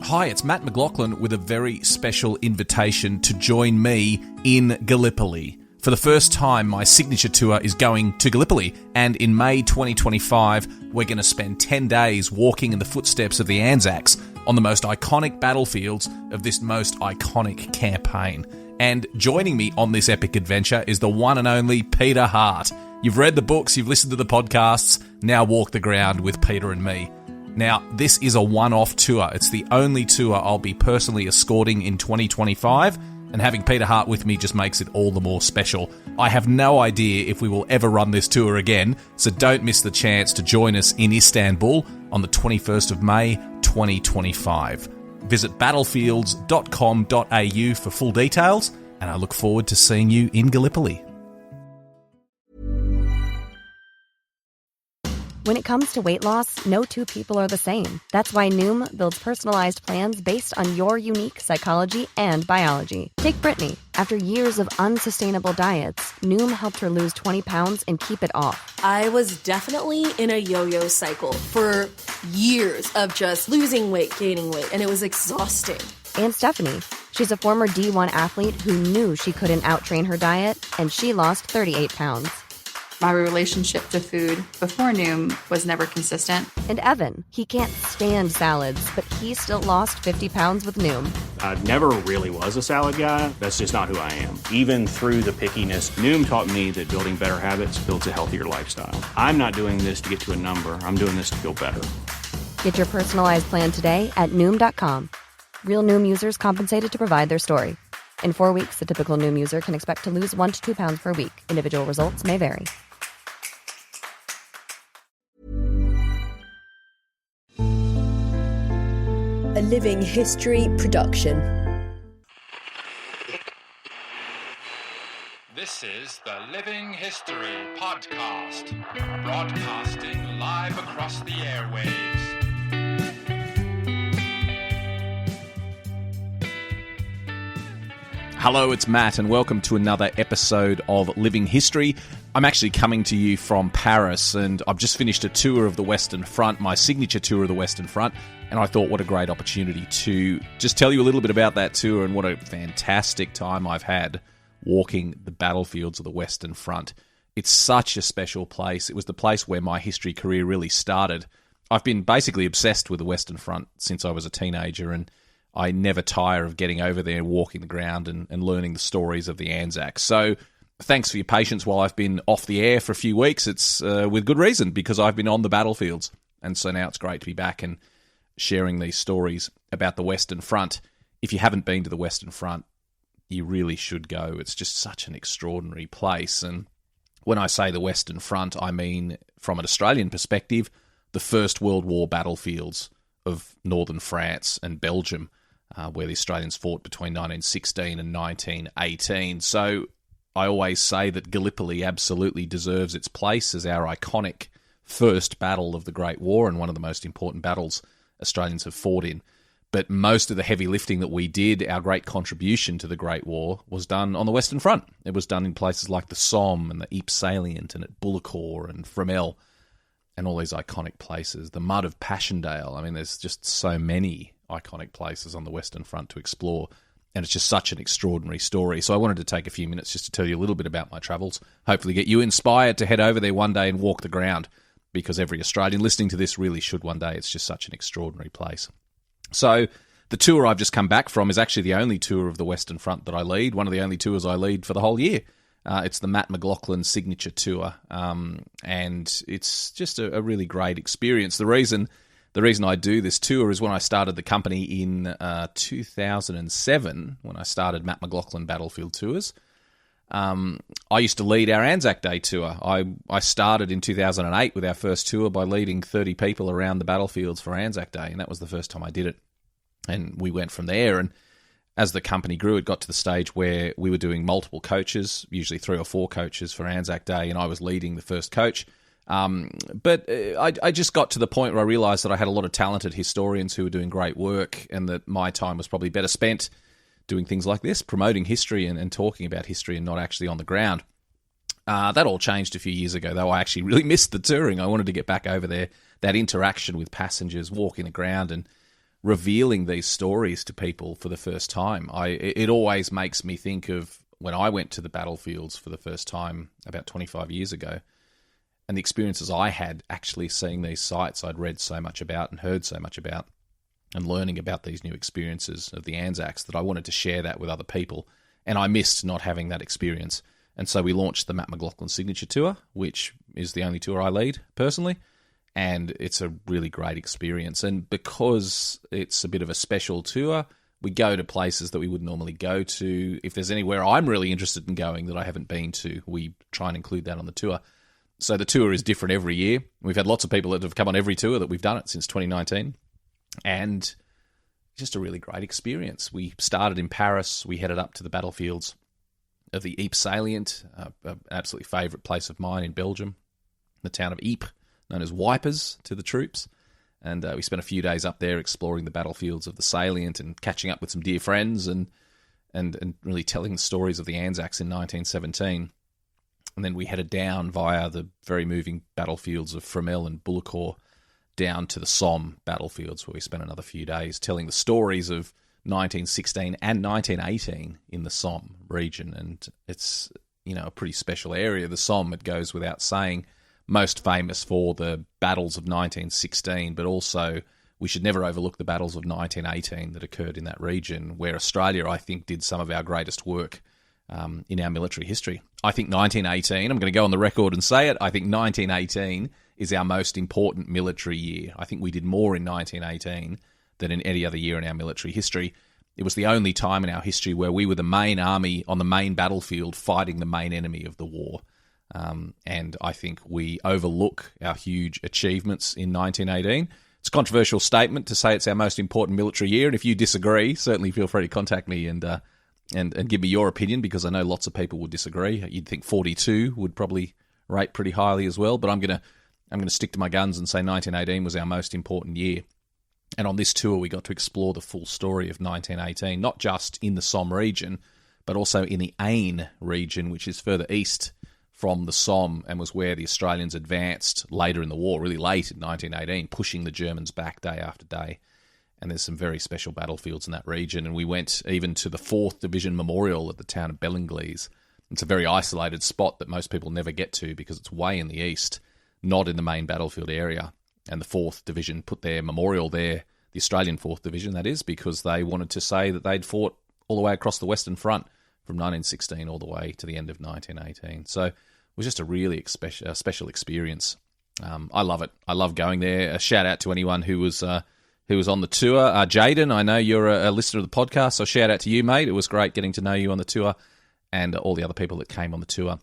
Hi, it's Matt McLachlan with a very special invitation to join me in Gallipoli. For the first time, my signature tour is going to Gallipoli, and in May 2025, we're going to spend 10 days walking in the footsteps of the Anzacs on the most iconic battlefields of this most iconic campaign. And joining me on this epic adventure is the one and only Peter Hart. You've read the books, you've listened to the podcasts, now walk the ground with Peter and me. Now, this is a one-off tour. It's the only tour I'll be personally escorting in 2025, and having Peter Hart with me just makes it all the more special. I have no idea if we will ever run this tour again, so don't miss the chance to join us in Istanbul on the 21st of May, 2025. Visit battlefields.com.au for full details, and I look forward to seeing you in Gallipoli. When it comes to weight loss, no two people are the same. That's why Noom builds personalized plans based on your unique psychology and biology. Take Brittany. After years of unsustainable diets, Noom helped her lose 20 pounds and keep it off. I was definitely in a yo-yo cycle for years of just losing weight, gaining weight, and it was exhausting. And Stephanie. She's a former D1 athlete who knew she couldn't out-train her diet, and she lost 38 pounds. My relationship to food before Noom was never consistent. And Evan, he can't stand salads, but he still lost 50 pounds with Noom. I never really was a salad guy. That's just not who I am. Even through the pickiness, Noom taught me that building better habits builds a healthier lifestyle. I'm not doing this to get to a number. I'm doing this to feel better. Get your personalized plan today at Noom.com. Real Noom users compensated to provide their story. In 4 weeks, the typical Noom user can expect to lose 1 to 2 pounds per week. Individual results may vary. A Living History production. This is the Living History Podcast, broadcasting live across the airwaves. Hello, it's Matt, and welcome to another episode of Living History. I'm actually coming to you from Paris, and I've just finished a tour of the Western Front, my signature tour of the Western Front, and I thought what a great opportunity to just tell you a little bit about that tour and what a fantastic time I've had walking the battlefields of the Western Front. It's such a special place. It was the place where my history career really started. I've been basically obsessed with the Western Front since I was a teenager, and I never tire of getting over there, walking the ground and learning the stories of the Anzacs. So thanks for your patience while I've been off the air for a few weeks. It's with good reason, because I've been on the battlefields. And so now it's great to be back and sharing these stories about the Western Front. If you haven't been to the Western Front, you really should go. It's just such an extraordinary place. And when I say the Western Front, I mean, from an Australian perspective, the First World War battlefields of northern France and Belgium, where the Australians fought between 1916 and 1918. So I always say that Gallipoli absolutely deserves its place as our iconic first battle of the Great War and one of the most important battles Australians have fought in. But most of the heavy lifting that we did, our great contribution to the Great War, was done on the Western Front. It was done in places like the Somme and the Ypres Salient and at Bullecourt and Fromelles and all these iconic places. The mud of Passchendaele. I mean, there's just so many iconic places on the Western Front to explore, and it's just such an extraordinary story. So I wanted to take a few minutes just to tell you a little bit about my travels, hopefully get you inspired to head over there one day and walk the ground, because every Australian listening to this really should one day. It's just such an extraordinary place. So the tour I've just come back from is actually the only tour of the Western Front that I lead, one of the only tours I lead for the whole year. It's the Matt McLachlan Signature Tour, and it's just a really great experience. The reason I do this tour is when I started the company in 2007, when I started Matt McLachlan Battlefield Tours. I used to lead our Anzac Day tour. I started in 2008 with our first tour by leading 30 people around the battlefields for Anzac Day, and that was the first time I did it. And we went from there, and as the company grew, it got to the stage where we were doing multiple coaches, usually 3 or 4 coaches for Anzac Day, and I was leading the first coach. But I just got to the point where I realised that I had a lot of talented historians who were doing great work, and that my time was probably better spent doing things like this, promoting history and talking about history and not actually on the ground. That all changed a few years ago, though. I actually really missed the touring. I wanted to get back over there, that interaction with passengers, walking the ground and revealing these stories to people for the first time. It always makes me think of when I went to the battlefields for the first time about 25 years ago, and the experiences I had actually seeing these sites I'd read so much about and heard so much about, and learning about these new experiences of the Anzacs, that I wanted to share that with other people, and I missed not having that experience. And so we launched the McLachlan Signature Tour, which is the only tour I lead personally, and it's a really great experience. And because it's a bit of a special tour, we go to places that we would normally go to. If there's anywhere I'm really interested in going that I haven't been to, we try and include that on the tour. So the tour is different every year. We've had lots of people that have come on every tour that we've done it since 2019, and just a really great experience. We started in Paris. We headed up to the battlefields of the Ypres salient, an absolutely favourite place of mine in Belgium, the town of Ypres, known as Wipers to the troops. And we spent a few days up there exploring the battlefields of the salient and catching up with some dear friends and really telling the stories of the Anzacs in 1917. And then we headed down via the very moving battlefields of Fromelles and Bullecourt down to the Somme battlefields, where we spent another few days telling the stories of 1916 and 1918 in the Somme region. And it's, a pretty special area. The Somme, it goes without saying, most famous for the battles of 1916, but also we should never overlook the battles of 1918 that occurred in that region, where Australia, I think, did some of our greatest work in our military history. I think 1918, I'm going to go on the record and say it, I think 1918 is our most important military year. I think we did more in 1918 than in any other year in our military history. It was the only time in our history where we were the main army on the main battlefield fighting the main enemy of the war. And I think we overlook our huge achievements in 1918. It's a controversial statement to say it's our most important military year, and if you disagree, certainly feel free to contact me and give me your opinion, because I know lots of people would disagree. You'd think 42 would probably rate pretty highly as well, but I'm going to stick to my guns and say 1918 was our most important year. And on this tour, we got to explore the full story of 1918, not just in the Somme region, but also in the Aisne region, which is further east from the Somme and was where the Australians advanced later in the war, really late in 1918, pushing the Germans back day after day. And there's some very special battlefields in that region. And we went even to the 4th Division Memorial at the town of Bellingleys. It's a very isolated spot that most people never get to because it's way in the east, not in the main battlefield area. And the 4th Division put their memorial there, the Australian 4th Division, that is, because they wanted to say that they'd fought all the way across the Western Front from 1916 all the way to the end of 1918. So it was just a really special experience. I love it. I love going there. A shout out to anyone who was on the tour. Jaden, I know you're a listener of the podcast, so shout out to you, mate. It was great getting to know you on the tour, and all the other people that came on the tour.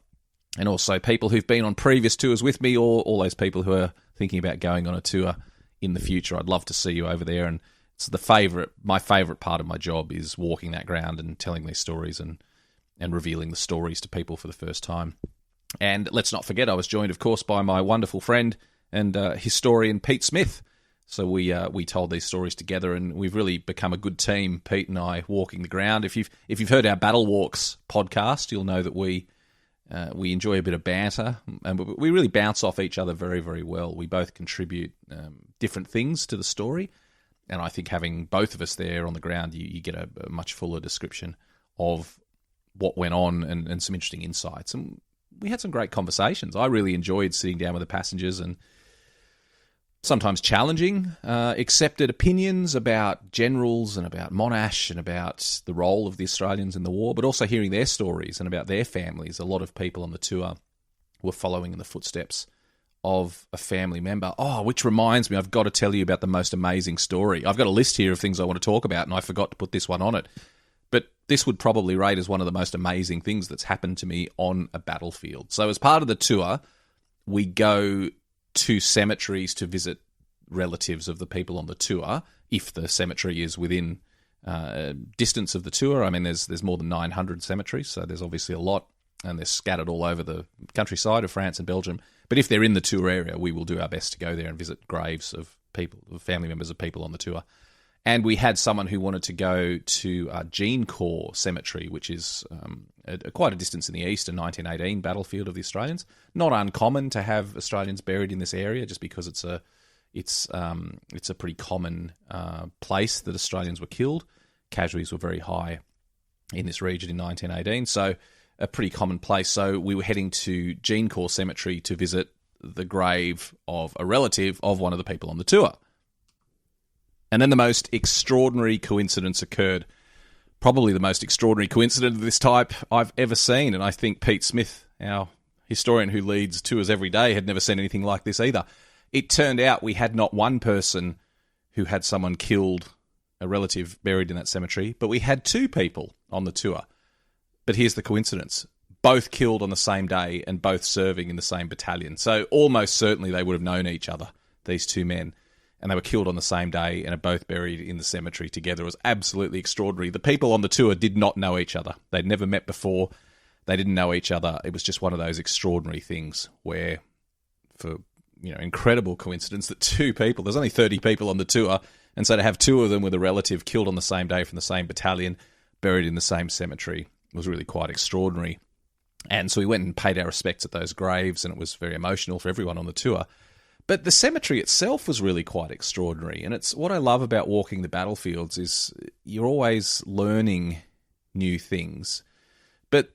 And also people who've been on previous tours with me, or all those people who are thinking about going on a tour in the future. I'd love to see you over there. And it's my favourite part of my job is walking that ground and telling these stories and revealing the stories to people for the first time. And let's not forget, I was joined, of course, by my wonderful friend and historian Pete Smith. So we told these stories together, and we've really become a good team, Pete and I, walking the ground. If you've heard our Battle Walks podcast, you'll know that we enjoy a bit of banter, and we really bounce off each other very, very well. We both contribute different things to the story, and I think having both of us there on the ground, you get a much fuller description of what went on and some interesting insights. And we had some great conversations. I really enjoyed sitting down with the passengers and sometimes challenging accepted opinions about generals and about Monash and about the role of the Australians in the war, but also hearing their stories and about their families. A lot of people on the tour were following in the footsteps of a family member. Oh, which reminds me, I've got to tell you about the most amazing story. I've got a list here of things I want to talk about, and I forgot to put this one on it. But this would probably rate as one of the most amazing things that's happened to me on a battlefield. So as part of the tour, we go to cemeteries to visit relatives of the people on the tour, if the cemetery is within distance of the tour. I mean, there's more than 900 cemeteries, so there's obviously a lot, and they're scattered all over the countryside of France and Belgium. But if they're in the tour area, we will do our best to go there and visit graves of people, of family members of people on the tour. And we had someone who wanted to go to Jeancourt Cemetery, which is quite a distance in the east, a 1918 battlefield of the Australians. Not uncommon to have Australians buried in this area, just because it's a It's a pretty common place that Australians were killed. Casualties were very high in this region in 1918, so a pretty common place. So we were heading to Jeancourt Cemetery to visit the grave of a relative of one of the people on the tour. And then the most extraordinary coincidence occurred. Probably the most extraordinary coincidence of this type I've ever seen, and I think Pete Smith, our historian who leads tours every day, had never seen anything like this either. It turned out we had not one person who had someone killed, a relative buried in that cemetery, but we had two people on the tour. But here's the coincidence. Both killed on the same day and both serving in the same battalion. So almost certainly they would have known each other, these two men. And they were killed on the same day and are both buried in the cemetery together. It was absolutely extraordinary. The people on the tour did not know each other. They'd never met before. They didn't know each other. It was just one of those extraordinary things where, for incredible coincidence, that two people, there's only 30 people on the tour, and so to have two of them with a relative killed on the same day from the same battalion, buried in the same cemetery, was really quite extraordinary. And so we went and paid our respects at those graves, and it was very emotional for everyone on the tour. But the cemetery itself was really quite extraordinary, and it's what I love about walking the battlefields is you're always learning new things. But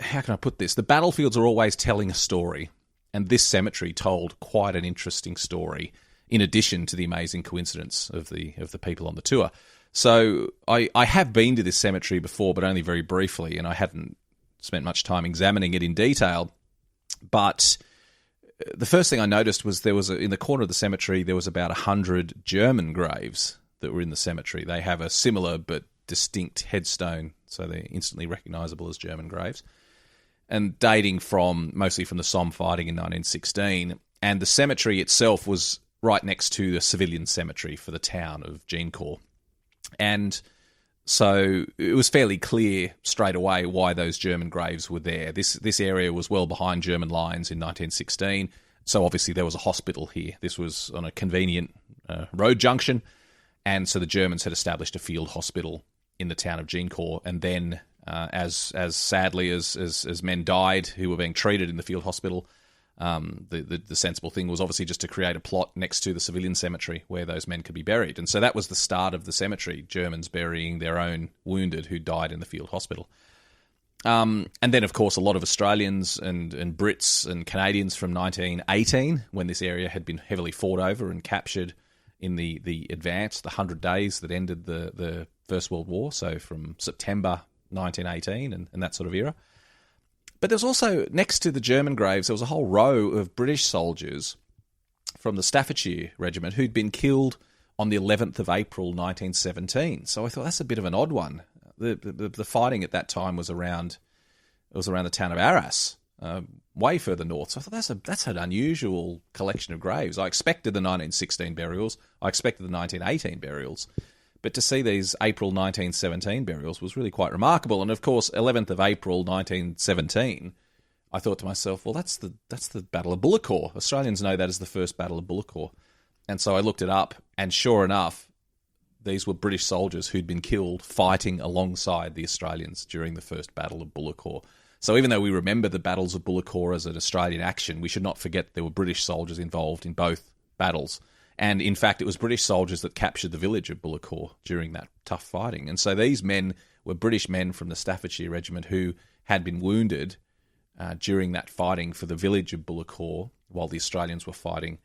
how can I put this? The battlefields are always telling a story, and this cemetery told quite an interesting story, in addition to the amazing coincidence of the people on the tour. So I have been to this cemetery before, but only very briefly, and I hadn't spent much time examining it in detail. But the first thing I noticed was there was in the corner of the cemetery, there was about 100 German graves that were in the cemetery. They have a similar but distinct headstone, so they're instantly recognisable as German graves, and dating mostly from the Somme fighting in 1916. And the cemetery itself was right next to the civilian cemetery for the town of Jeancourt. And so it was fairly clear straight away why those German graves were there. This area was well behind German lines in 1916, so obviously there was a hospital here. This was on a convenient road junction, and so the Germans had established a field hospital in the town of Jeancourt. And then, as sadly as men died who were being treated in the field hospital, the sensible thing was obviously just to create a plot next to the civilian cemetery where those men could be buried. And so that was the start of the cemetery, Germans burying their own wounded who died in the field hospital. And then, of course, a lot of Australians and Brits and Canadians from 1918, when this area had been heavily fought over and captured in the advance, the 100 days that ended the First World War, so from September 1918 and that sort of era. But there's also, next to the German graves, there was a whole row of British soldiers from the Staffordshire Regiment who'd been killed on the 11th of April 1917. So I thought that's a bit of an odd one. The fighting at that time was around the town of Arras, way further north. So I thought that's an unusual collection of graves. I expected the 1916 burials. I expected the 1918 burials. But to see these April 1917 burials was really quite remarkable. And of course, 11th of April 1917, I thought to myself, well, that's the Battle of Bullecourt. Australians know that as the first Battle of Bullecourt. And so I looked it up, and sure enough, these were British soldiers who'd been killed fighting alongside the Australians during the first Battle of Bullecourt. So even though we remember the battles of Bullecourt as an Australian action, we should not forget there were British soldiers involved in both battles. And in fact, it was British soldiers that captured the village of Bullecourt during that tough fighting. And so these men were British men from the Staffordshire Regiment who had been wounded during that fighting for the village of Bullecourt while the Australians were fighting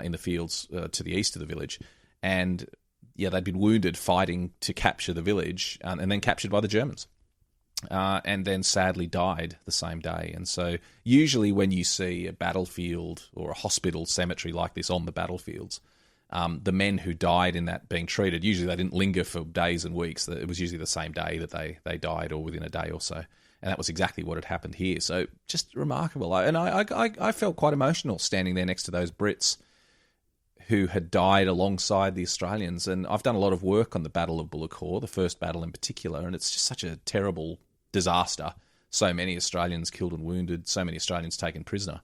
in the fields to the east of the village. And yeah, they'd been wounded fighting to capture the village and then captured by the Germans. And then sadly died the same day. And so usually when you see a battlefield or a hospital cemetery like this on the battlefields, the men who died in that being treated, usually they didn't linger for days and weeks. It was usually the same day that they died or within a day or so. And that was exactly what had happened here. So just remarkable. And I felt quite emotional standing there next to those Brits who had died alongside the Australians. And I've done a lot of work on the Battle of Bullecourt, the first battle in particular, and it's just such a terrible disaster. So many Australians killed and wounded, so many Australians taken prisoner.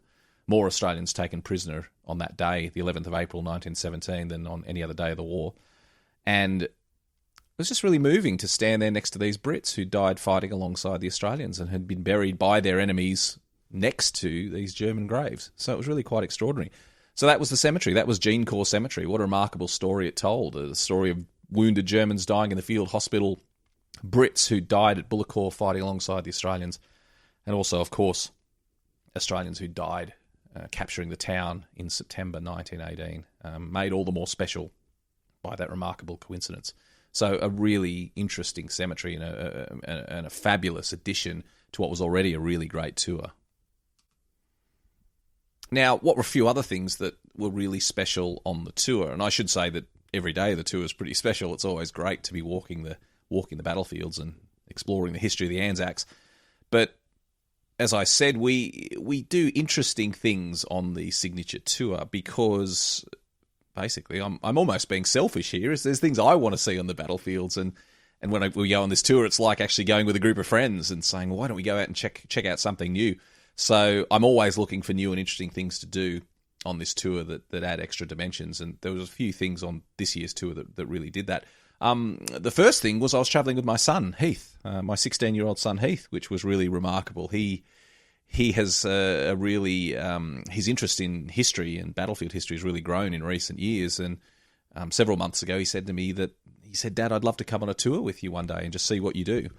More Australians taken prisoner on that day, the 11th of April 1917, than on any other day of the war. And it was just really moving to stand there next to these Brits who died fighting alongside the Australians and had been buried by their enemies next to these German graves. So it was really quite extraordinary. So that was the cemetery. That was Jeancourt Cemetery. What a remarkable story it told. The story of wounded Germans dying in the field hospital, Brits who died at Bullecourt fighting alongside the Australians, and also, of course, Australians who died capturing the town in September 1918, made all the more special by that remarkable coincidence. So a really interesting cemetery and a fabulous addition to what was already a really great tour. Now, what were a few other things that were really special on the tour? And I should say that every day of the tour is pretty special. It's always great to be walking the battlefields and exploring the history of the Anzacs. But as I said, we do interesting things on the signature tour because basically I'm almost being selfish here. There's things I want to see on the battlefields, and when we go on this tour, it's like actually going with a group of friends and saying, well, why don't we go out and check out something new? So I'm always looking for new and interesting things to do on this tour that add extra dimensions, and there was a few things on this year's tour that really did that. The first thing was I was travelling with my son, Heath, my 16-year-old son, Heath, which was really remarkable. He has a really his interest in history and battlefield history has really grown in recent years. And several months ago, he said to me Dad, I'd love to come on a tour with you one day and just see what you do.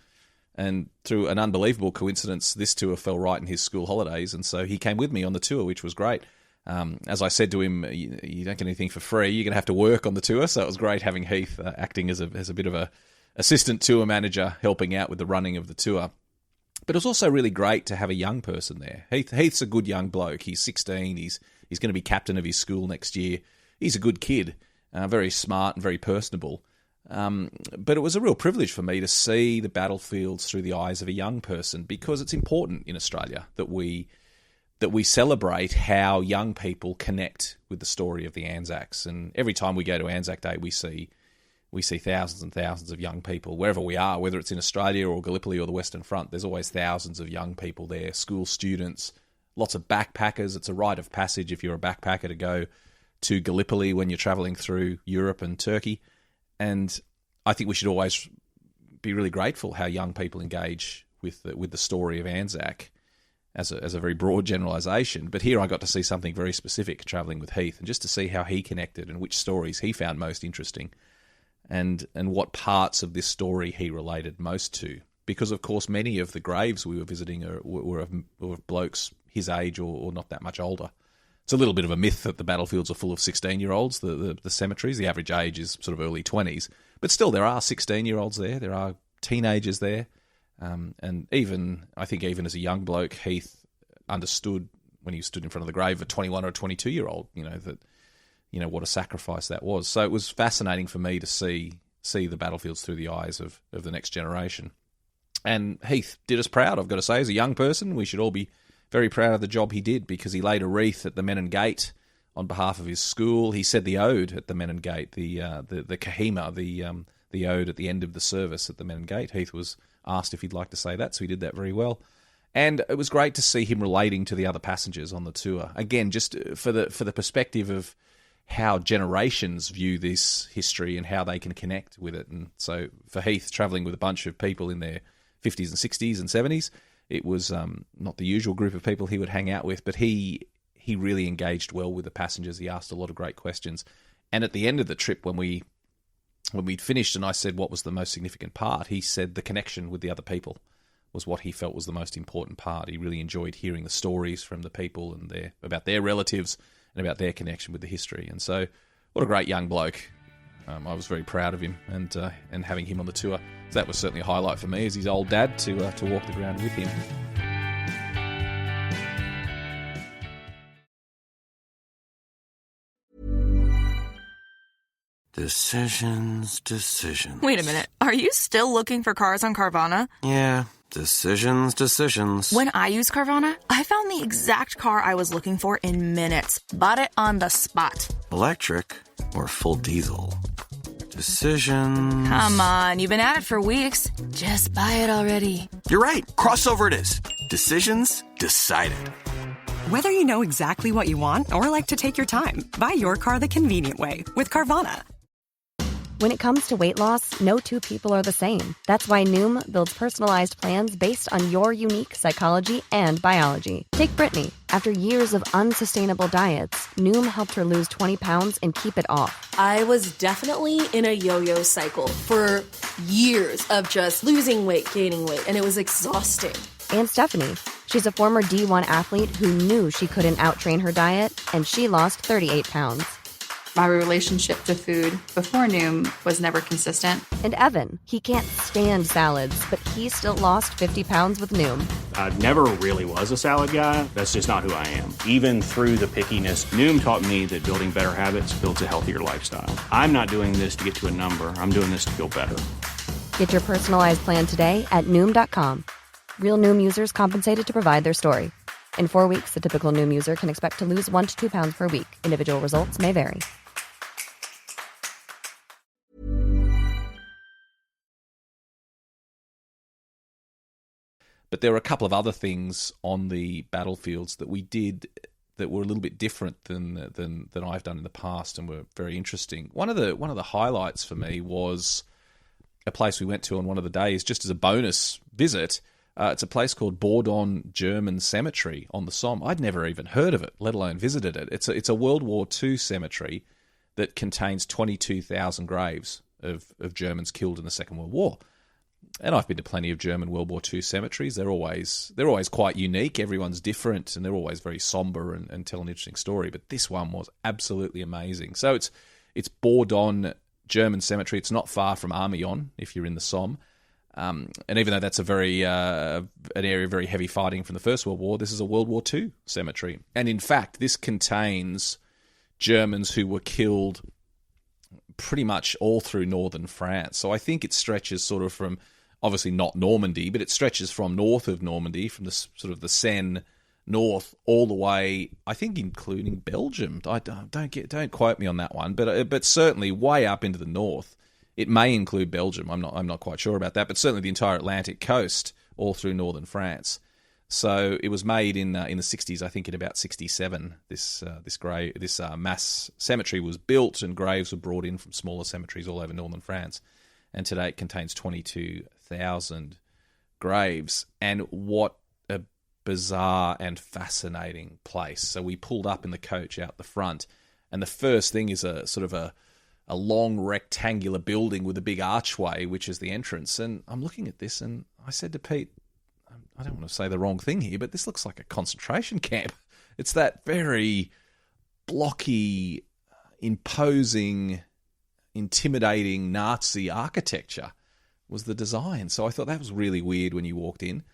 And through an unbelievable coincidence, this tour fell right in his school holidays, and so he came with me on the tour, which was great. As I said to him, you don't get anything for free. You're going to have to work on the tour. So it was great having Heath acting as a bit of a assistant tour manager, helping out with the running of the tour. But it was also really great to have a young person there. Heath's a good young bloke. He's 16. He's going to be captain of his school next year. He's a good kid, very smart and very personable. But it was a real privilege for me to see the battlefields through the eyes of a young person, because it's important in Australia that we celebrate how young people connect with the story of the Anzacs. And every time we go to Anzac Day, we see thousands and thousands of young people, wherever we are, whether it's in Australia or Gallipoli or the Western Front. There's always thousands of young people there, school students, lots of backpackers. It's a rite of passage if you're a backpacker to go to Gallipoli when you're travelling through Europe and Turkey. And I think we should always be really grateful how young people engage with the story of Anzac as a very broad generalisation. But here I got to see something very specific travelling with Heath, and just to see how he connected and which stories he found most interesting, and what parts of this story he related most to. Because, of course, many of the graves we were visiting were of blokes his age or not that much older. It's a little bit of a myth that the battlefields are full of 16-year-olds, the cemeteries. The average age is sort of early 20s. But still, there are 16-year-olds there. There are teenagers there. And even as a young bloke, Heath understood when he stood in front of the grave of a 21 or a 22-year-old, what a sacrifice that was. So it was fascinating for me to see the battlefields through the eyes of the next generation. And Heath did us proud, I've got to say. As a young person, we should all be very proud of the job he did, because he laid a wreath at the Menin Gate on behalf of his school. He said the ode at the Menin Gate, the Kahima, the ode at the end of the service at the Menin Gate. Heath was asked if he'd like to say that, so he did that very well. And it was great to see him relating to the other passengers on the tour. Again, just for the perspective of how generations view this history and how they can connect with it. And so for Heath, travelling with a bunch of people in their 50s and 60s and 70s, it was not the usual group of people he would hang out with, but he really engaged well with the passengers. He asked a lot of great questions. And at the end of the trip, when we'd finished and I said what was the most significant part, he said the connection with the other people was what he felt was the most important part. He really enjoyed hearing the stories from the people and about their relatives and about their connection with the history. And so, what a great young bloke. I was very proud of him and having him on the tour. So that was certainly a highlight for me as his old dad to walk the ground with him. Decisions. Wait a minute. Are you still looking for cars on Carvana? Yeah. Decisions. When I use Carvana, I found the exact car I was looking for in minutes. Bought it on the spot. Electric or full diesel? Decisions. Come on, you've been at it for weeks. Just buy it already. You're right. Crossover it is. Decisions decided. Whether you know exactly what you want or like to take your time, buy your car the convenient way with Carvana. When it comes to weight loss, no two people are the same. That's why Noom builds personalized plans based on your unique psychology and biology. Take Brittany. After years of unsustainable diets, Noom helped her lose 20 pounds and keep it off. I was definitely in a yo-yo cycle for years of just losing weight, gaining weight, and it was exhausting. And Stephanie. She's a former D1 athlete who knew she couldn't outtrain her diet, and she lost 38 pounds. My relationship to food before Noom was never consistent. And Evan, he can't stand salads, but he still lost 50 pounds with Noom. I never really was a salad guy. That's just not who I am. Even through the pickiness, Noom taught me that building better habits builds a healthier lifestyle. I'm not doing this to get to a number. I'm doing this to feel better. Get your personalized plan today at Noom.com. Real Noom users compensated to provide their story. In 4 weeks, the typical Noom user can expect to lose 1 to 2 pounds per week. Individual results may vary. But there were a couple of other things on the battlefields that we did that were a little bit different than I've done in the past and were very interesting. One of the highlights for me was a place we went to on one of the days just as a bonus visit. It's a place called Bourdon German Cemetery on the Somme. I'd never even heard of it, let alone visited it. It's a World War II cemetery that contains 22,000 graves of Germans killed in the Second World War. And I've been to plenty of German World War II cemeteries. They're always quite unique. Everyone's different, and they're always very somber and tell an interesting story. But this one was absolutely amazing. So it's Bourdon German Cemetery. It's not far from Amiens if you're in the Somme. And even though that's a very an area of very heavy fighting from the First World War, this is a World War II cemetery. And in fact, this contains Germans who were killed pretty much all through northern France. So I think it stretches sort of from, obviously not Normandy, but it stretches from north of Normandy, from the sort of the Seine north all the way, I think including Belgium. Don't quote me on that one, but certainly way up into the north. It may include Belgium. I'm not quite sure about that, but certainly the entire Atlantic coast all through northern France. So it was made in the 60s, I think in about 67. This mass cemetery was built, and graves were brought in from smaller cemeteries all over northern France. And today it contains 22,000 graves. And what a bizarre and fascinating place. So we pulled up in the coach out the front, and the first thing is a sort of a long rectangular building with a big archway, which is the entrance. And I'm looking at this, and I said to Pete, I don't want to say the wrong thing here, but this looks like a concentration camp. It's that very blocky, imposing, intimidating Nazi architecture was the design. So I thought that was really weird when you walked in.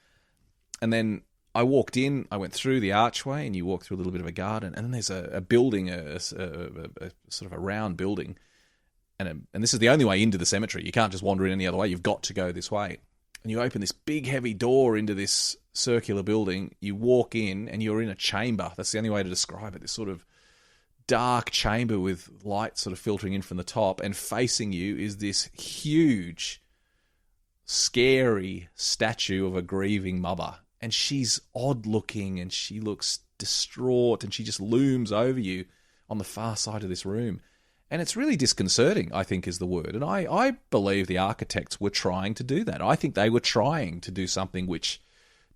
And then I walked in, I went through the archway, and you walk through a little bit of a garden, and then there's a building, a sort of a round building. And this is the only way into the cemetery. You can't just wander in any other way. You've got to go this way. And you open this big, heavy door into this circular building. You walk in, and you're in a chamber. That's the only way to describe it. This sort of dark chamber with light sort of filtering in from the top. And facing you is this huge, scary statue of a grieving mother. And she's odd-looking, and she looks distraught, and she just looms over you on the far side of this room. And it's really disconcerting, I think, is the word. And I believe the architects were trying to do that. I think they were trying to do something which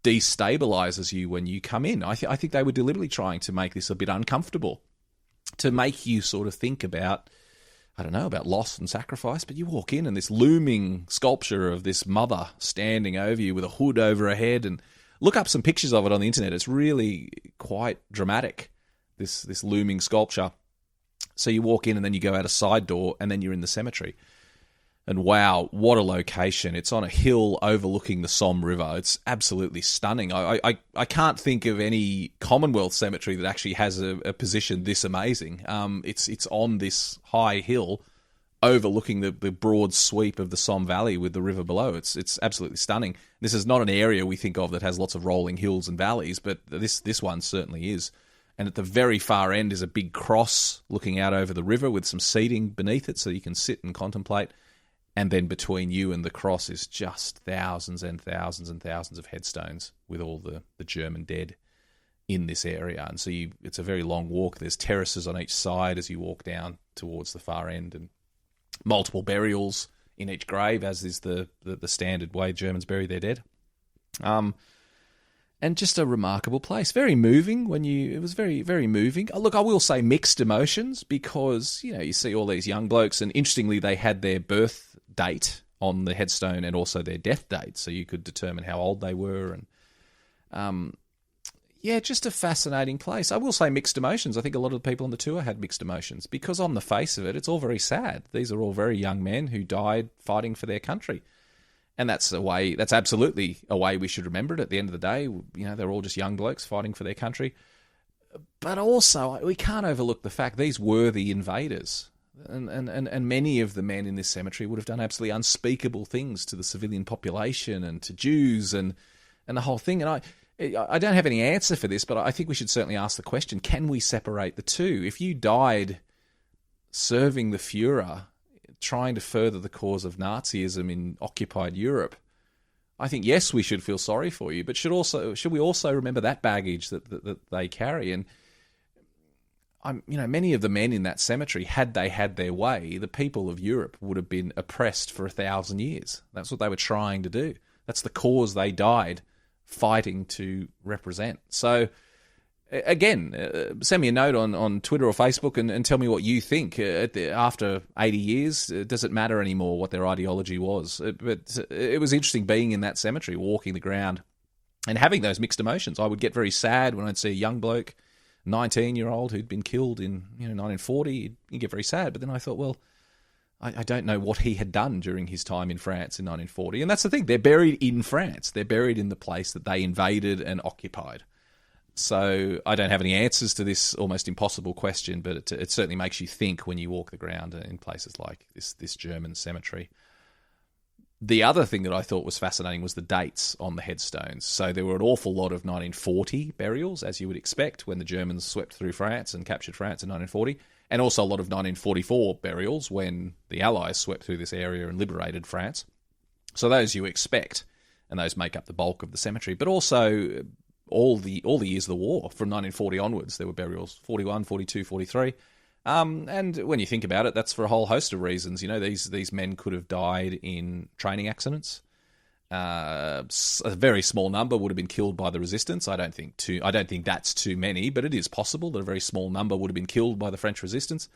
destabilizes you when you come in. I think they were deliberately trying to make this a bit uncomfortable, to make you sort of think about, I don't know, about loss and sacrifice. But you walk in, and this looming sculpture of this mother standing over you with a hood over her head, and look up some pictures of it on the internet. It's really quite dramatic, this looming sculpture. So you walk in, and then you go out a side door, and then you're in the cemetery. And wow, what a location. It's on a hill overlooking the Somme River. It's absolutely stunning. I can't think of any Commonwealth cemetery that actually has a position this amazing. It's on this high hill overlooking the broad sweep of the Somme Valley with the river below. It's absolutely stunning. This is not an area we think of that has lots of rolling hills and valleys, but this one certainly is. And at the very far end is a big cross looking out over the river with some seating beneath it so you can sit and contemplate. And then between you and the cross is just thousands and thousands and thousands of headstones with all the German dead in this area. And so it's a very long walk. There's terraces on each side as you walk down towards the far end. And multiple burials in each grave, as is the standard way Germans bury their dead. And just a remarkable place. Very moving it was very, very moving. Look, I will say mixed emotions because, you see all these young blokes, and interestingly, they had their birth date on the headstone and also their death date, so you could determine how old they were. And just a fascinating place. I will say mixed emotions. I think a lot of the people on the tour had mixed emotions because on the face of it, it's all very sad. These are all very young men who died fighting for their country. And that's absolutely a way we should remember it at the end of the day. They're all just young blokes fighting for their country. But also, we can't overlook the fact these were the invaders. And many of the men in this cemetery would have done absolutely unspeakable things to the civilian population and to Jews and the whole thing. And I don't have any answer for this, but I think we should certainly ask the question, can we separate the two? If you died serving the Führer, trying to further the cause of Nazism in occupied Europe, I think, yes, we should feel sorry for you, but should we also remember that baggage that they carry? And many of the men in that cemetery, had they had their way, the people of Europe would have been oppressed for 1,000 years. That's what they were trying to do. That's the cause they died fighting to represent. So, again, send me a note on Twitter or Facebook and tell me what you think. After 80 years, does it matter anymore what their ideology was? But it was interesting being in that cemetery, walking the ground, and having those mixed emotions. I would get very sad when I'd see a young bloke, 19-year-old, who'd been killed in 1940. You get very sad. But then I thought, well, I don't know what he had done during his time in France in 1940. And that's the thing. They're buried in France. They're buried in the place that they invaded and occupied. So I don't have any answers to this almost impossible question, but it certainly makes you think when you walk the ground in places like this German cemetery. The other thing that I thought was fascinating was the dates on the headstones. So there were an awful lot of 1940 burials, as you would expect, when the Germans swept through France and captured France in 1940, and also a lot of 1944 burials when the Allies swept through this area and liberated France. So those you expect, and those make up the bulk of the cemetery. But also all the years of the war, from 1940 onwards, there were burials, 41, 42, 43. And when you think about it, that's for a whole host of reasons. These men could have died in training accidents. A very small number would have been killed by the resistance. I don't think that's too many, but it is possible that a very small number would have been killed by the French resistance.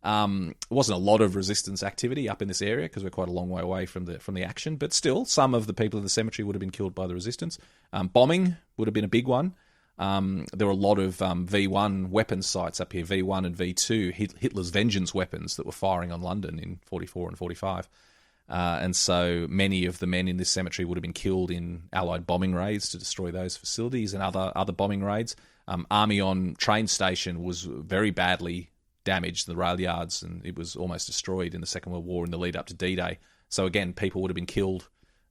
It wasn't a lot of resistance activity up in this area because we're quite a long way away from the action, but still, some of the people in the cemetery would have been killed by the resistance. Bombing would have been a big one. There were a lot of V1 weapons sites up here, V1 and V2, Hitler's vengeance weapons that were firing on London in 44 and 45. And so many of the men in this cemetery would have been killed in Allied bombing raids to destroy those facilities and other bombing raids. Amiens train station was very badly damaged, the rail yards, and it was almost destroyed in the Second World War in the lead up to D-Day. So again, people would have been killed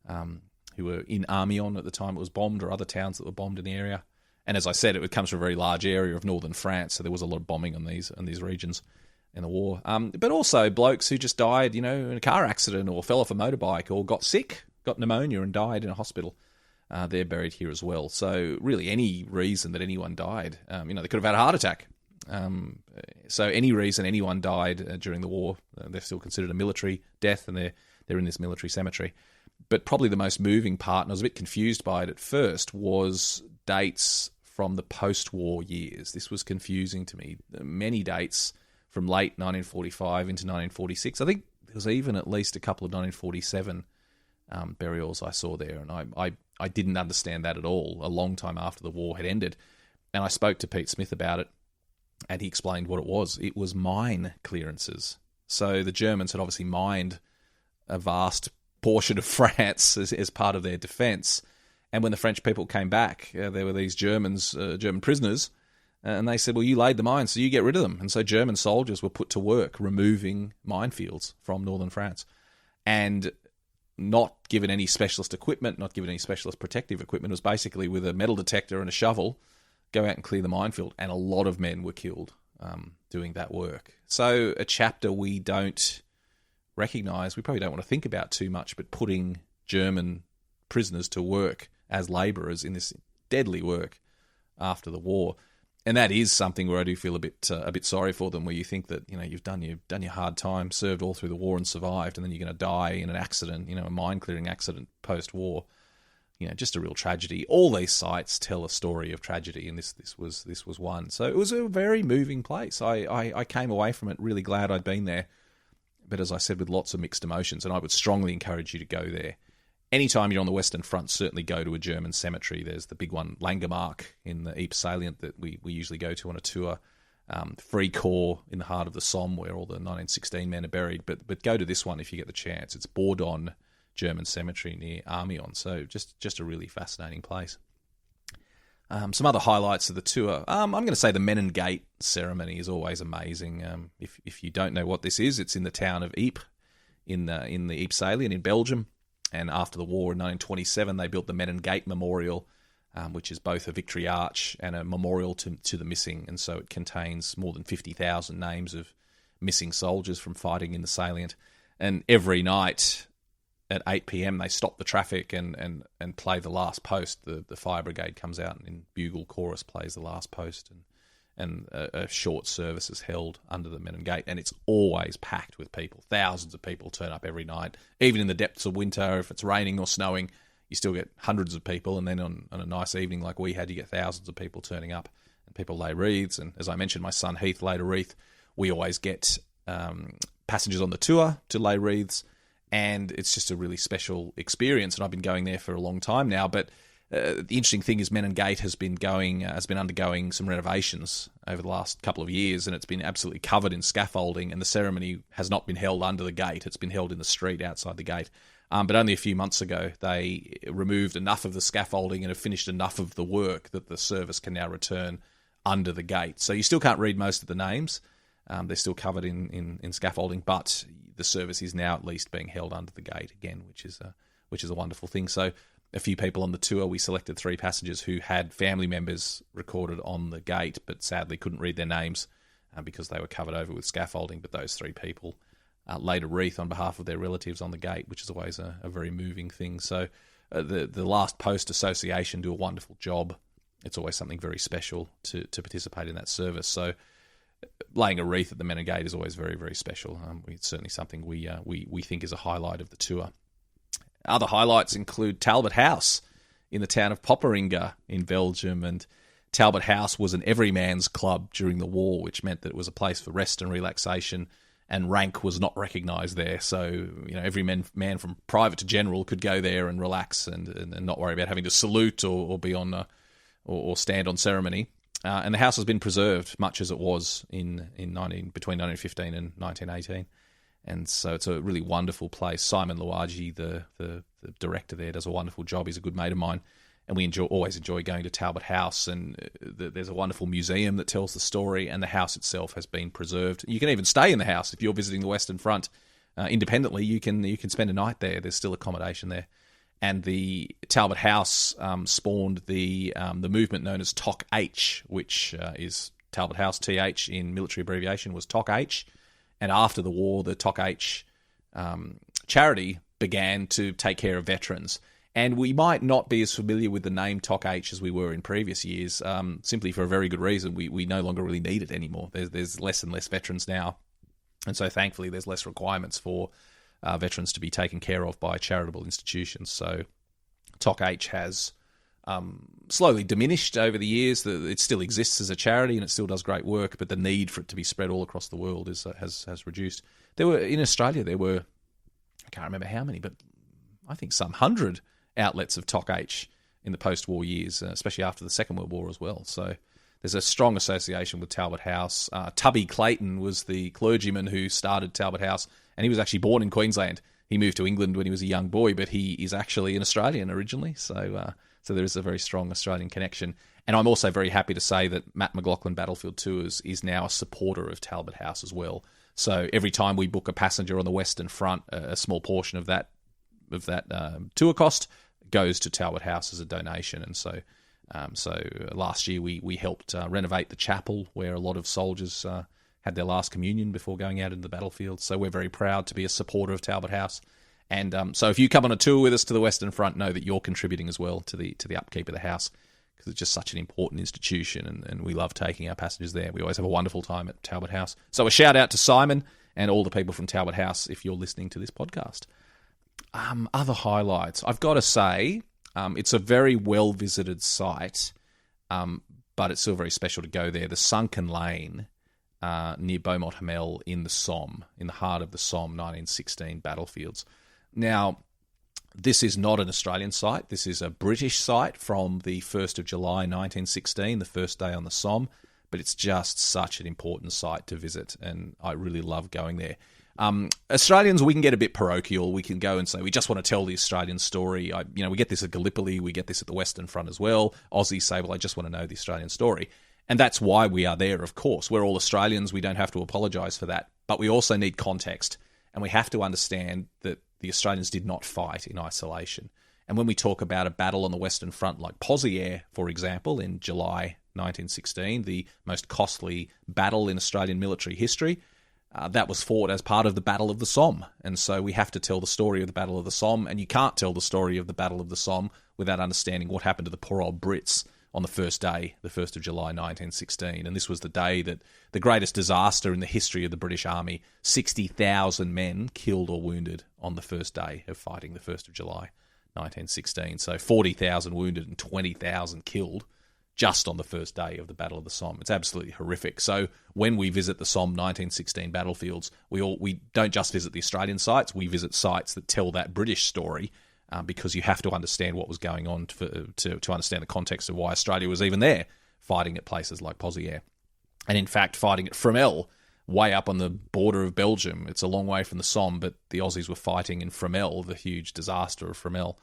who were in Amiens at the time it was bombed, or other towns that were bombed in the area. And as I said, it comes from a very large area of northern France, so there was a lot of bombing on these regions in the war. But also blokes who just died, in a car accident or fell off a motorbike or got sick, got pneumonia and died in a hospital. They're buried here as well. So really any reason that anyone died, they could have had a heart attack. So any reason anyone died during the war, they're still considered a military death, and they're in this military cemetery. But probably the most moving part, and I was a bit confused by it at first, was dates from the post-war years. This was confusing to me. Many dates from late 1945 into 1946. I think there was even at least a couple of 1947 burials I saw there, and I didn't understand that at all a long time after the war had ended. And I spoke to Pete Smith about it, and he explained what it was. It was mine clearances. So the Germans had obviously mined a vast portion of France as part of their defence. And when the French people came back, there were these German prisoners, and they said, well, you laid the mines, so you get rid of them. And so German soldiers were put to work removing minefields from northern France, and not given any specialist equipment, not given any specialist protective equipment. It was basically with a metal detector and a shovel, go out and clear the minefield. And a lot of men were killed doing that work. So a chapter we don't recognise, we probably don't want to think about too much, but putting German prisoners to work as labourers in this deadly work after the war. And that is something where I do feel a bit sorry for them, where you think that, you've done your hard time, served all through the war and survived, and then you're going to die in an accident, a mine-clearing accident post-war. Just a real tragedy. All these sites tell a story of tragedy, and this was one. So it was a very moving place. I came away from it really glad I'd been there, but as I said, with lots of mixed emotions, and I would strongly encourage you to go there. Anytime you're on the Western Front, certainly go to a German cemetery. There's the big one, Langemark, in the Ypres salient that we usually go to on a tour. Free Corps in the heart of the Somme, where all the 1916 men are buried. But go to this one if you get the chance. It's Bourdon German cemetery near Amiens. So just a really fascinating place. Some other highlights of the tour. I'm going to say the Menin Gate ceremony is always amazing. If you don't know what this is, it's in the town of Ypres, in the Ypres salient in Belgium. And after the war in 1927, they built the Menin Gate Memorial, which is both a victory arch and a memorial to the missing. And so it contains more than 50,000 names of missing soldiers from fighting in the salient. And every night at 8 p.m, they stop the traffic and play the last post. The fire brigade comes out and in bugle chorus plays the last post. And a short service is held under the Menin Gate, and it's always packed with people. Thousands of people turn up every night. Even in the depths of winter, if it's raining or snowing, you still get hundreds of people, and then on a nice evening like we had, you get thousands of people turning up, and people lay wreaths. And as I mentioned, my son Heath laid a wreath. We always get passengers on the tour to lay wreaths, and it's just a really special experience, and I've been going there for a long time now, but the interesting thing is Menin Gate has been undergoing some renovations over the last couple of years, and it's been absolutely covered in scaffolding, and the ceremony has not been held under the gate. It's been held in the street outside the gate. But only a few months ago, they removed enough of the scaffolding and have finished enough of the work that the service can now return under the gate. So you still can't read most of the names. They're still covered in scaffolding, but the service is now at least being held under the gate again, which is a wonderful thing. So a few people on the tour, we selected 3 passengers who had family members recorded on the gate, but sadly couldn't read their names because they were covered over with scaffolding. But those 3 people laid a wreath on behalf of their relatives on the gate, which is always a very moving thing. So the Last Post Association do a wonderful job. It's always something very special to participate in that service. So laying a wreath at the Menin Gate is always very, very special. It's certainly something we think is a highlight of the tour. Other highlights include Talbot House in the town of Popperinga in Belgium. And Talbot House was an everyman's club during the war, which meant that it was a place for rest and relaxation, and rank was not recognised there. So, every man from private to general could go there and relax and not worry about having to salute or be on or stand on ceremony. And the house has been preserved, much as it was between 1915 and 1918. And so it's a really wonderful place. Simon Louagie, the director there, does a wonderful job. He's a good mate of mine. And we always enjoy going to Talbot House. And there's a wonderful museum that tells the story, and the house itself has been preserved. You can even stay in the house if you're visiting the Western Front independently. You can spend a night there. There's still accommodation there. And the Talbot House spawned the movement known as TOC-H, which is Talbot House, TH in military abbreviation was TOC-H. And after the war, the TOC-H charity began to take care of veterans. And we might not be as familiar with the name TOC-H as we were in previous years, simply for a very good reason. We no longer really need it anymore. There's less and less veterans now. And so thankfully there's less requirements for veterans to be taken care of by charitable institutions. So TOC-H has slowly diminished over the years. It still exists as a charity and it still does great work, but the need for it to be spread all across the world has reduced. In Australia, I can't remember how many, but I think some 100 outlets of TOC-H in the post-war years, especially after the Second World War as well. So there's a strong association with Talbot House. Tubby Clayton was the clergyman who started Talbot House, and he was actually born in Queensland. He moved to England when he was a young boy, but he is actually an Australian originally. So there is a very strong Australian connection. And I'm also very happy to say that Matt McLachlan Battlefield Tours is now a supporter of Talbot House as well. So every time we book a passenger on the Western Front, a small portion of that tour cost goes to Talbot House as a donation. And so last year we helped renovate the chapel where a lot of soldiers had their last communion before going out into the battlefield. So we're very proud to be a supporter of Talbot House. And so if you come on a tour with us to the Western Front, know that you're contributing as well to the upkeep of the house, because it's just such an important institution, and we love taking our passengers there. We always have a wonderful time at Talbot House. So a shout out to Simon and all the people from Talbot House if you're listening to this podcast. Other highlights. I've got to say, it's a very well-visited site, but it's still very special to go there. The Sunken Lane near Beaumont-Hamel in the Somme, in the heart of the Somme 1916 battlefields. Now, this is not an Australian site. This is a British site from the 1st of July 1916, the first day on the Somme, but it's just such an important site to visit, and I really love going there. Australians, we can get a bit parochial. We can go and say, we just want to tell the Australian story. We get this at Gallipoli, we get this at the Western Front as well. Aussies say, well, I just want to know the Australian story. And that's why we are there, of course. We're all Australians. We don't have to apologise for that. But we also need context, and we have to understand that the Australians did not fight in isolation. And when we talk about a battle on the Western Front like Pozieres, for example, in July 1916, the most costly battle in Australian military history, that was fought as part of the Battle of the Somme. And so we have to tell the story of the Battle of the Somme, and you can't tell the story of the Battle of the Somme without understanding what happened to the poor old Brits on the first day, the 1st of July 1916. And this was the day that the greatest disaster in the history of the British Army, 60,000 men killed or wounded on the first day of fighting, the 1st of July 1916. So 40,000 wounded and 20,000 killed just on the first day of the Battle of the Somme. It's absolutely horrific. So when we visit the Somme 1916 battlefields, we don't just visit the Australian sites, we visit sites that tell that British story, because you have to understand what was going on to understand the context of why Australia was even there, fighting at places like Pozieres. And in fact, fighting at Fromelles, way up on the border of Belgium. It's a long way from the Somme, but the Aussies were fighting in Fromelles, the huge disaster of Fromelles.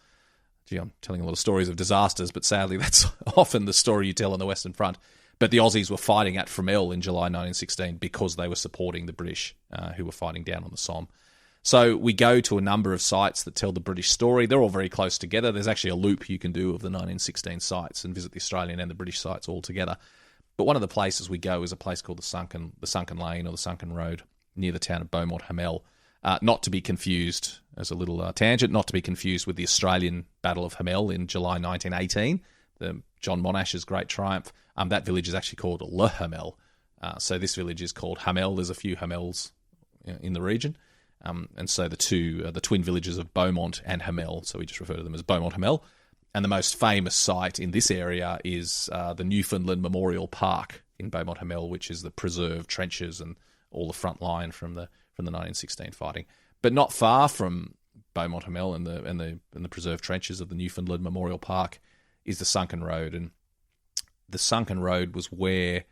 Gee, I'm telling a lot of stories of disasters, but sadly that's often the story you tell on the Western Front. But the Aussies were fighting at Fromelles in July 1916 because they were supporting the British who were fighting down on the Somme. So we go to a number of sites that tell the British story. They're all very close together. There's actually a loop you can do of the 1916 sites and visit the Australian and the British sites all together. But one of the places we go is a place called the Sunken Lane or the Sunken Road near the town of Beaumont-Hamel. Not to be confused, as a little tangent, not to be confused with the Australian Battle of Hamel in July 1918, the John Monash's great triumph. That village is actually called Le Hamel. So this village is called Hamel. There's a few Hamels in the region. And so the twin villages of Beaumont and Hamel, so we just refer to them as Beaumont-Hamel. And the most famous site in this area is the Newfoundland Memorial Park in Beaumont-Hamel, which is the preserved trenches and all the front line from the 1916 fighting. But not far from Beaumont-Hamel and the preserved trenches of the Newfoundland Memorial Park is the Sunken Road. And the Sunken Road was where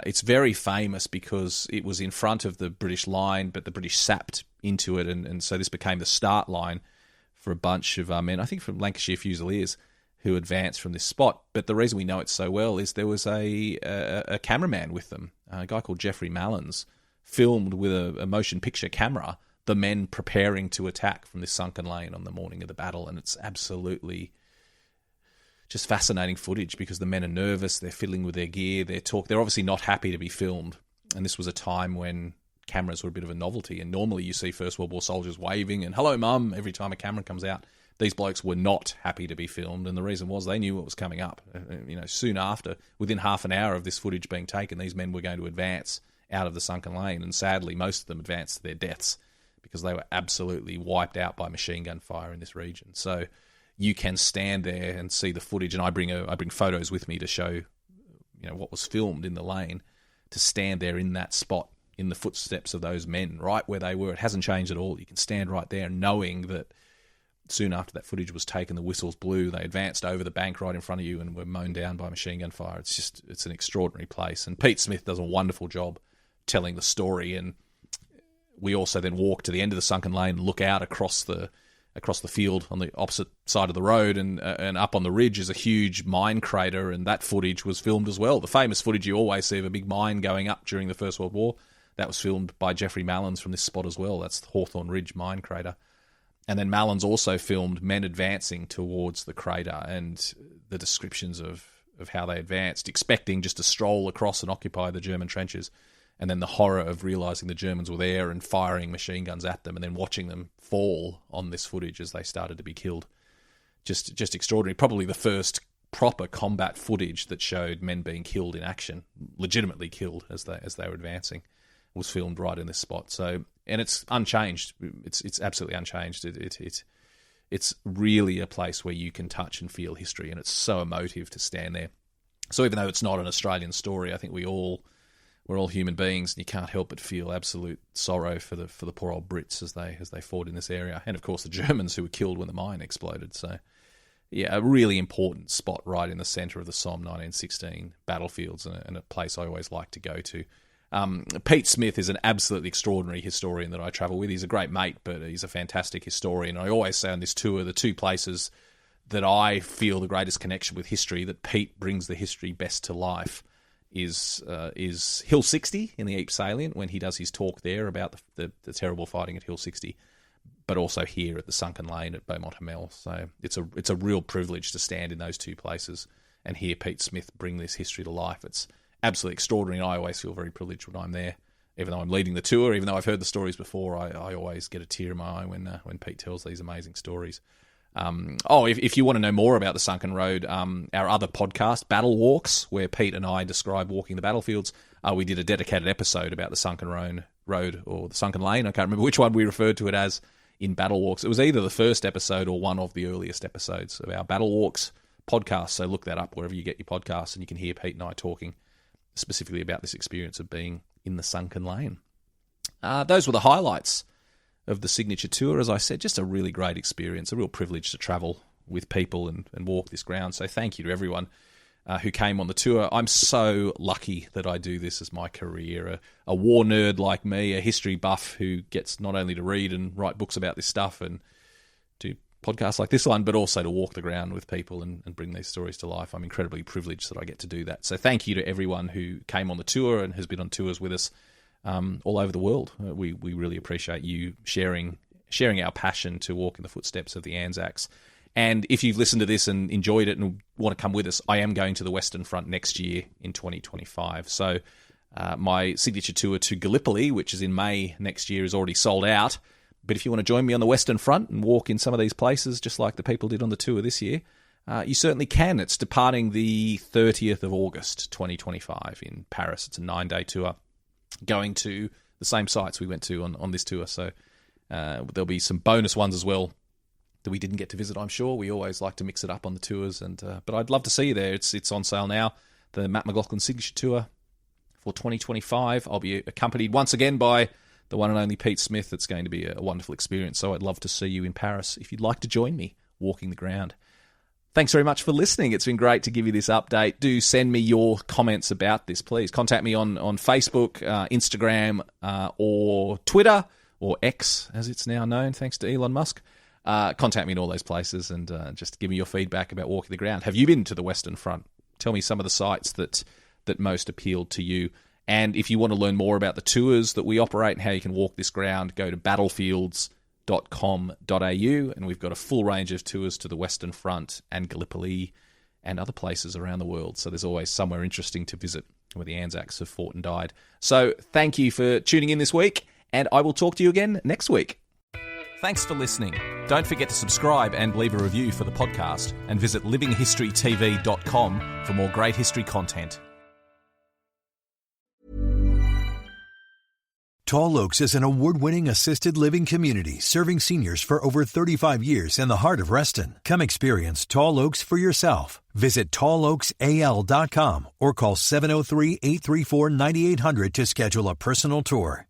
it's very famous because it was in front of the British line, but the British sapped into it, and so this became the start line for a bunch of men, I think from Lancashire Fusiliers, who advanced from this spot. But the reason we know it so well is there was a cameraman with them, a guy called Geoffrey Mallins, filmed with a motion picture camera the men preparing to attack from this Sunken Lane on the morning of the battle, and it's absolutely just fascinating footage because the men are nervous, they're fiddling with their gear, they're obviously not happy to be filmed. And this was a time when cameras were a bit of a novelty, and normally you see First World War soldiers waving and "hello mum" every time a camera comes out. These blokes were not happy to be filmed, and the reason was they knew what was coming up. Soon after, within half an hour of this footage being taken, these men were going to advance out of the Sunken Lane, and sadly most of them advanced to their deaths because they were absolutely wiped out by machine gun fire in this region. So you can stand there and see the footage, and I bring photos with me to show what was filmed in the lane, to stand there in that spot in the footsteps of those men right where they were. It hasn't changed at all. You can stand right there knowing that soon after that footage was taken, the whistles blew, they advanced over the bank right in front of you and were mown down by machine gun fire. It's an extraordinary place, and Pete Smith does a wonderful job telling the story. And we also then walk to the end of the Sunken Lane and look out across the field on the opposite side of the road, and up on the ridge is a huge mine crater, and that footage was filmed as well. The famous footage you always see of a big mine going up during the First World War, that was filmed by Geoffrey Mallins from this spot as well. That's the Hawthorne Ridge mine crater. And then Mallins also filmed men advancing towards the crater and the descriptions of how they advanced, expecting just to stroll across and occupy the German trenches, and then the horror of realising the Germans were there and firing machine guns at them, and then watching them fall on this footage as they started to be killed. Just extraordinary. Probably the first proper combat footage that showed men being killed in action, legitimately killed as they were advancing, was filmed right in this spot. So, and it's unchanged. It's absolutely unchanged. It's really a place where you can touch and feel history, and it's so emotive to stand there. So even though it's not an Australian story, I think we're all human beings, and you can't help but feel absolute sorrow for the poor old Brits as they fought in this area, and of course the Germans who were killed when the mine exploded. So, yeah, a really important spot right in the centre of the Somme 1916 battlefields, and a place I always like to go to. Pete Smith is an absolutely extraordinary historian that I travel with. He's a great mate, but he's a fantastic historian. I always say on this tour, the two places that I feel the greatest connection with history, that Pete brings the history best to life, is Hill 60 in the Ypres salient, when he does his talk there about the terrible fighting at Hill 60, but also here at the Sunken Lane at Beaumont Hamel. So it's a real privilege to stand in those two places and hear Pete Smith bring this history to life. It's absolutely extraordinary, and I always feel very privileged when I'm there. Even though I'm leading the tour, even though I've heard the stories before, I always get a tear in my eye when Pete tells these amazing stories. If you want to know more about the Sunken Road, our other podcast, Battle Walks, where Pete and I describe walking the battlefields, we did a dedicated episode about the Sunken Road or the Sunken Lane. I can't remember which one we referred to it as in Battle Walks. It was either the first episode or one of the earliest episodes of our Battle Walks podcast. So look that up wherever you get your podcasts, and you can hear Pete and I talking specifically about this experience of being in the Sunken Lane. Those were the highlights of the signature tour. As I said, just a really great experience, a real privilege to travel with people and walk this ground. So thank you to everyone who came on the tour. I'm so lucky that I do this as my career. A war nerd like me, a history buff who gets not only to read and write books about this stuff and do podcasts like this one, but also to walk the ground with people and bring these stories to life. I'm incredibly privileged that I get to do that. So thank you to everyone who came on the tour and has been on tours with us all over the world. We really appreciate you sharing our passion to walk in the footsteps of the Anzacs. And if you've listened to this and enjoyed it and want to come with us, I am going to the Western Front next year in 2025. So my signature tour to Gallipoli, which is in May next year, is already sold out. But if you want to join me on the Western Front and walk in some of these places, just like the people did on the tour this year, you certainly can. It's departing the 30th of August, 2025 in Paris. It's a 9-day tour, going to the same sites we went to on this tour. So there'll be some bonus ones as well that we didn't get to visit, I'm sure. We always like to mix it up on the tours, but I'd love to see you there. It's on sale now, the Matt McLachlan Signature Tour for 2025. I'll be accompanied once again by the one and only Pete Smith. It's going to be a wonderful experience, so I'd love to see you in Paris if you'd like to join me walking the ground. Thanks very much for listening. It's been great to give you this update. Do send me your comments about this, please. Contact me on Facebook, Instagram, or Twitter, or X, as it's now known, thanks to Elon Musk. Contact me in all those places and just give me your feedback about walking the ground. Have you been to the Western Front? Tell me some of the sites that most appealed to you. And if you want to learn more about the tours that we operate and how you can walk this ground, go to battlefields.com.au, and we've got a full range of tours to the Western Front and Gallipoli and other places around the world. So there's always somewhere interesting to visit where the Anzacs have fought and died. So thank you for tuning in this week, and I will talk to you again next week. Thanks for listening. Don't forget to subscribe and leave a review for the podcast, and visit livinghistorytv.com for more great history content. Tall Oaks is an award-winning assisted living community serving seniors for over 35 years in the heart of Reston. Come experience Tall Oaks for yourself. Visit talloaksal.com or call 703-834-9800 to schedule a personal tour.